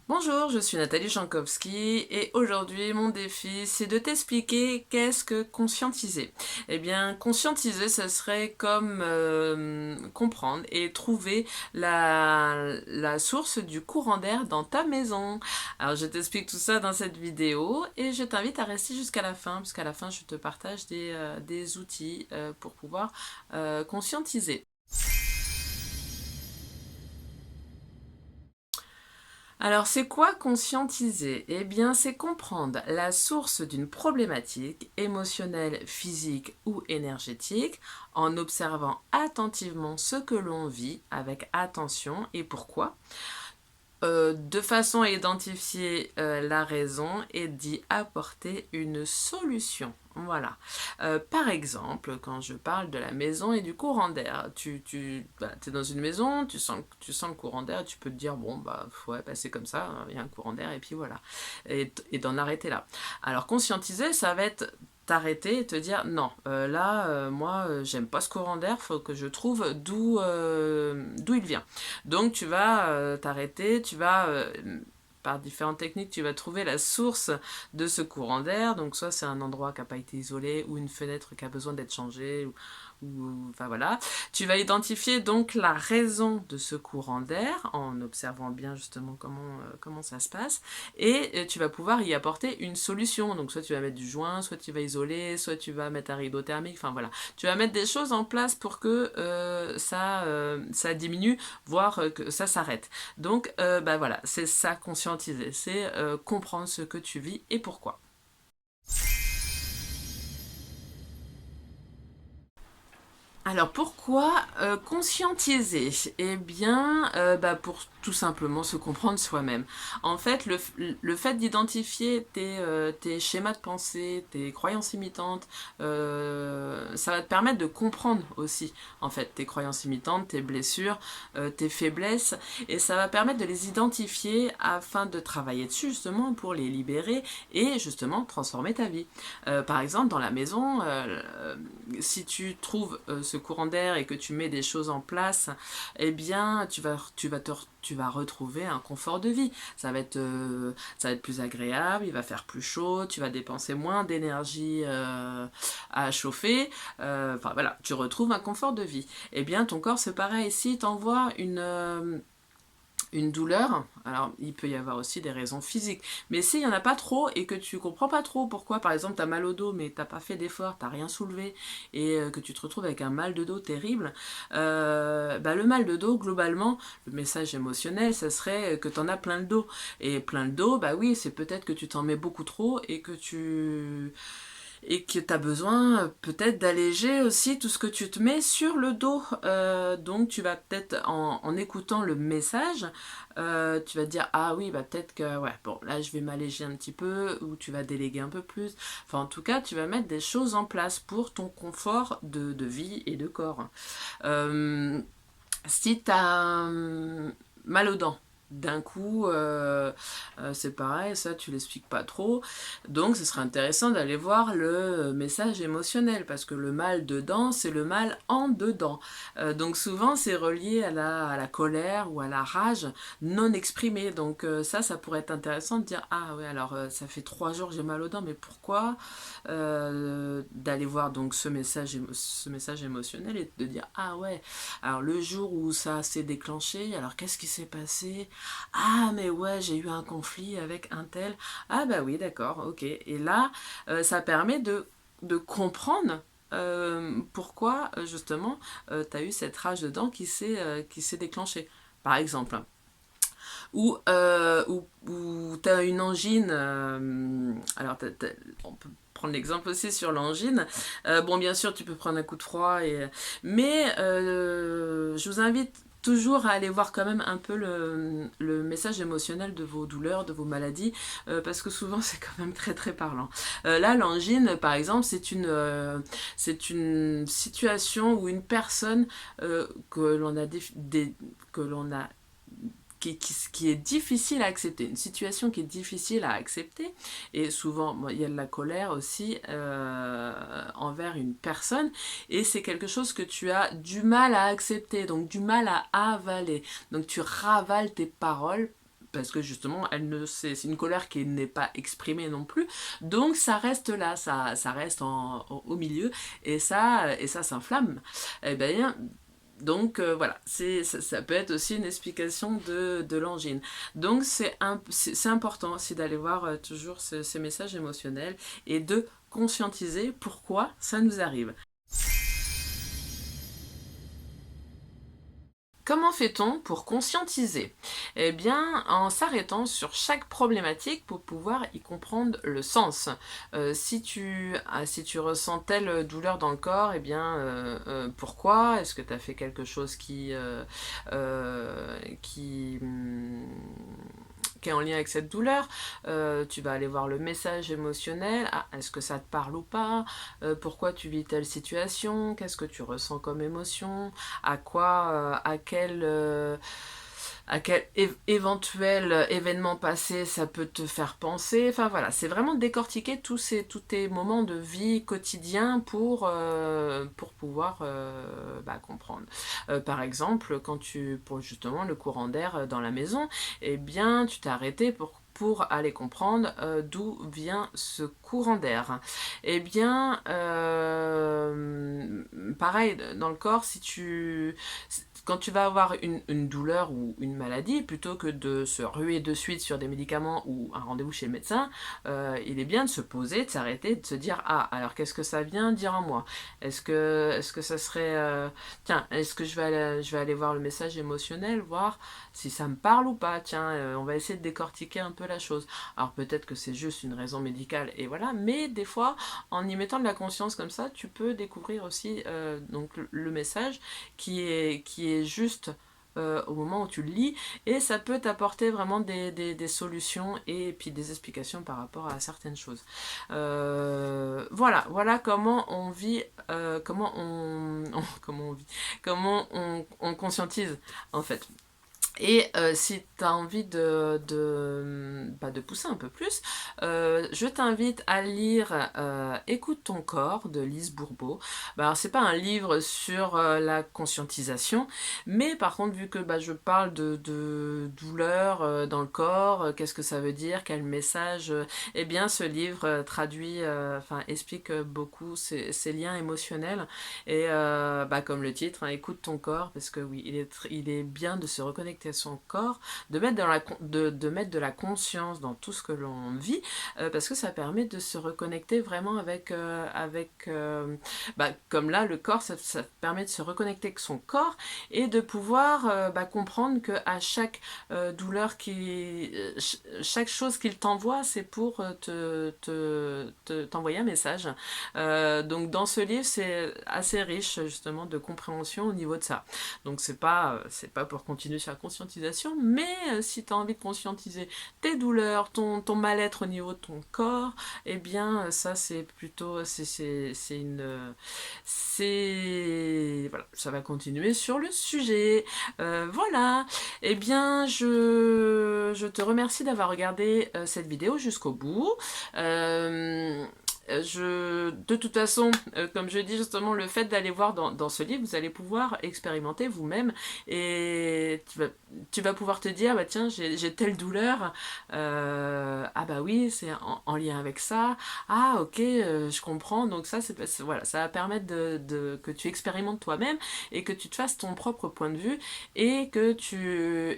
Bonjour, je suis Nathalie Jankowski et aujourd'hui mon défi c'est de t'expliquer qu'est-ce que conscientiser. Eh bien conscientiser ce serait comme comprendre et trouver la source du courant d'air dans ta maison. Alors je t'explique tout ça dans cette vidéo et je t'invite à rester jusqu'à la fin puisqu'à la fin je te partage des outils pour pouvoir conscientiser. Alors, c'est quoi conscientiser? Eh bien, c'est comprendre la source d'une problématique émotionnelle, physique ou énergétique en observant attentivement ce que l'on vit avec attention et pourquoi, de façon à identifier la raison et d'y apporter une solution. Voilà. Par exemple, quand je parle de la maison et du courant d'air, es dans une maison, tu sens le courant d'air, tu peux te dire, bon, bah, ouais, bah, c'est comme ça, il y a un courant d'air, et puis voilà. Et d'en arrêter là. Alors, conscientiser, ça va être t'arrêter et te dire non, moi j'aime pas ce courant d'air, faut que je trouve d'où il vient. Donc tu vas t'arrêter, par différentes techniques, tu vas trouver la source de ce courant d'air. Donc soit c'est un endroit qui n'a pas été isolé ou une fenêtre qui a besoin d'être changée enfin voilà. Tu vas identifier donc la raison de ce courant d'air en observant bien justement comment ça se passe et tu vas pouvoir y apporter une solution. Donc soit tu vas mettre du joint, soit tu vas isoler, soit tu vas mettre un rideau thermique, enfin voilà. Tu vas mettre des choses en place pour que ça diminue, voire que ça s'arrête. Donc bah voilà, c'est ça conscientiser, c'est comprendre ce que tu vis et pourquoi. Alors pourquoi conscientiser? Eh bien, pour tout simplement se comprendre soi-même. En fait, le fait d'identifier tes schémas de pensée, tes croyances imitantes, ça va te permettre de comprendre aussi, en fait, tes croyances imitantes, tes blessures, tes faiblesses, et ça va permettre de les identifier afin de travailler dessus, justement, pour les libérer et, justement, transformer ta vie. Par exemple, dans la maison, si tu trouves ce courant d'air et que tu mets des choses en place, eh bien, tu vas retrouver un confort de vie. Ça va être plus agréable, il va faire plus chaud, tu vas dépenser moins d'énergie à chauffer. Enfin voilà, tu retrouves un confort de vie. Eh bien, ton corps, c'est pareil. Si tu envoies une douleur, alors il peut y avoir aussi des raisons physiques, mais s'il n'y en a pas trop et que tu comprends pas trop pourquoi, par exemple, tu as mal au dos mais t'as pas fait d'effort, t'as rien soulevé et que tu te retrouves avec un mal de dos terrible, le mal de dos, globalement, le message émotionnel, ça serait que tu en as plein le dos. Et plein le dos, bah oui, c'est peut-être que tu t'en mets beaucoup trop et que tu as besoin peut-être d'alléger aussi tout ce que tu te mets sur le dos. Donc tu vas peut-être en écoutant le message, tu vas te dire ah oui bah peut-être que ouais bon là je vais m'alléger un petit peu ou tu vas déléguer un peu plus. Enfin en tout cas tu vas mettre des choses en place pour ton confort de vie et de corps. Euh, Si tu as mal aux dents, d'un coup, c'est pareil, ça tu l'expliques pas trop. Donc ce serait intéressant d'aller voir le message émotionnel, parce que le mal dedans, c'est le mal en dedans. Donc souvent c'est relié à la colère ou à la rage non exprimée. Donc ça pourrait être intéressant de dire, ah ouais, alors ça fait 3 jours que j'ai mal aux dents, mais pourquoi? D'aller voir donc ce message émotionnel et de dire, ah ouais, alors le jour où ça s'est déclenché, alors qu'est-ce qui s'est passé? Ah mais ouais, j'ai eu un conflit avec un tel. Ah bah oui, d'accord, ok. Et là, ça permet de comprendre pourquoi justement tu as eu cette rage dedans qui s'est déclenchée. Par exemple, ou tu as une angine, on peut prendre l'exemple aussi sur l'angine. Bon, bien sûr, tu peux prendre un coup de froid, mais je vous invite toujours à aller voir quand même un peu le message émotionnel de vos douleurs, de vos maladies, parce que souvent c'est quand même très très parlant. Là, l'angine, par exemple, c'est une situation où une personne que l'on a, que l'on a qui est difficile à accepter, une situation qui est difficile à accepter, et souvent bon, il y a de la colère aussi envers une personne, et c'est quelque chose que tu as du mal à accepter, donc du mal à avaler, donc tu ravales tes paroles parce que justement, c'est une colère qui n'est pas exprimée non plus, donc ça reste là, ça reste au milieu, et ça s'inflamme. Eh bien, donc voilà, ça peut être aussi une explication de l'angine. Donc c'est important aussi d'aller voir toujours ces messages émotionnels et de conscientiser pourquoi ça nous arrive. Comment fait-on pour conscientiser? Eh bien, en s'arrêtant sur chaque problématique pour pouvoir y comprendre le sens. Si tu ressens telle douleur dans le corps, eh bien, pourquoi? Est-ce que tu as fait quelque chose qui est en lien avec cette douleur? Tu vas aller voir le message émotionnel. Ah, est-ce que ça te parle ou pas? Pourquoi tu vis telle situation? Qu'est-ce que tu ressens comme émotion? À quel éventuel événement passé ça peut te faire penser. Enfin voilà, c'est vraiment décortiquer tous tes moments de vie quotidien pour pouvoir comprendre. Par exemple, pour justement le courant d'air dans la maison, eh bien tu t'es arrêté pour aller comprendre d'où vient ce courant d'air. Eh bien, pareil, dans le corps, quand tu vas avoir une douleur ou une maladie, plutôt que de se ruer de suite sur des médicaments ou un rendez-vous chez le médecin, il est bien de se poser, de s'arrêter, de se dire, ah, alors qu'est-ce que ça vient dire en moi? Est-ce que ça serait... tiens, est-ce que je vais aller voir le message émotionnel, voir si ça me parle ou pas? Tiens, on va essayer de décortiquer un peu la chose. Alors peut-être que c'est juste une raison médicale, et voilà, mais des fois, en y mettant de la conscience comme ça, tu peux découvrir aussi donc le message qui est juste au moment où tu le lis, et ça peut t'apporter vraiment des solutions et puis des explications par rapport à certaines choses. Voilà comment on vit, comment on conscientise en fait. Et si tu as envie de pousser un peu plus, je t'invite à lire Écoute ton corps de Lise Bourbeau. Alors, c'est pas un livre sur la conscientisation, mais par contre, vu que je parle de douleur dans le corps, qu'est-ce que ça veut dire, quel message, eh bien, ce livre explique beaucoup ces liens émotionnels. Et comme le titre, hein, Écoute ton corps, parce que oui, il est bien de se reconnecter à son corps, de mettre de la conscience dans tout ce que l'on vit, parce que ça permet de se reconnecter vraiment comme là, le corps, ça permet de se reconnecter avec son corps et de pouvoir comprendre qu'à chaque douleur, chaque chose qu'il t'envoie, c'est pour t'envoyer un message. Donc dans ce livre, c'est assez riche justement de compréhension au niveau de ça. Donc c'est pas pour continuer sur la conscientisation, mais si tu as envie de conscientiser tes douleurs, ton mal-être au niveau de ton corps, eh bien ça c'est plutôt voilà, ça va continuer sur le sujet. Voilà. Eh bien je te remercie d'avoir regardé cette vidéo jusqu'au bout. De toute façon, comme je dis justement, le fait d'aller voir dans ce livre, vous allez pouvoir expérimenter vous-même, et tu vas pouvoir te dire, tiens, j'ai telle douleur, ah bah oui, c'est en lien avec ça, ah ok, je comprends, donc voilà, ça va permettre que tu expérimentes toi-même et que tu te fasses ton propre point de vue, et que tu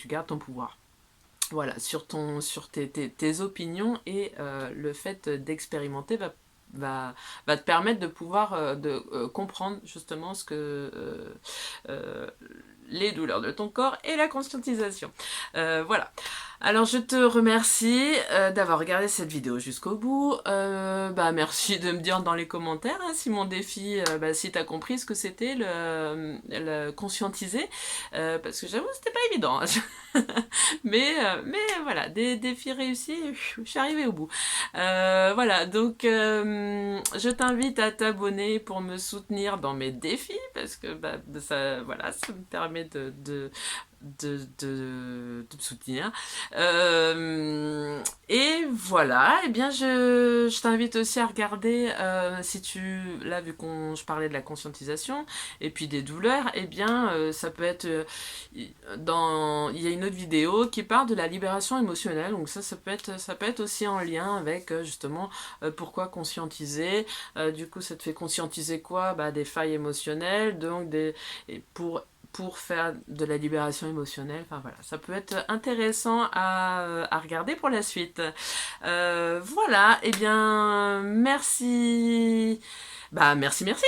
gardes ton pouvoir. Voilà, sur tes opinions, et le fait d'expérimenter va te permettre de pouvoir comprendre justement les douleurs de ton corps et la conscientisation. Voilà. Alors je te remercie d'avoir regardé cette vidéo jusqu'au bout. Merci de me dire dans les commentaires si mon défi, si tu as compris ce que c'était le conscientiser, parce que j'avoue c'était pas évident. mais voilà, des défis réussis, je suis arrivée au bout. Voilà, donc je t'invite à t'abonner pour me soutenir dans mes défis, parce que ça me permet de me soutenir. Et voilà, et bien je t'invite aussi à regarder, si tu, là vu je parlais de la conscientisation et puis des douleurs, et bien ça peut être, il y a une autre vidéo qui parle de la libération émotionnelle, donc ça peut être aussi en lien avec justement pourquoi conscientiser. Du coup, ça te fait conscientiser quoi? Bah, des failles émotionnelles, donc et pour faire de la libération émotionnelle. Enfin voilà, ça peut être intéressant à regarder pour la suite. Voilà, et bien merci. Bah merci, merci.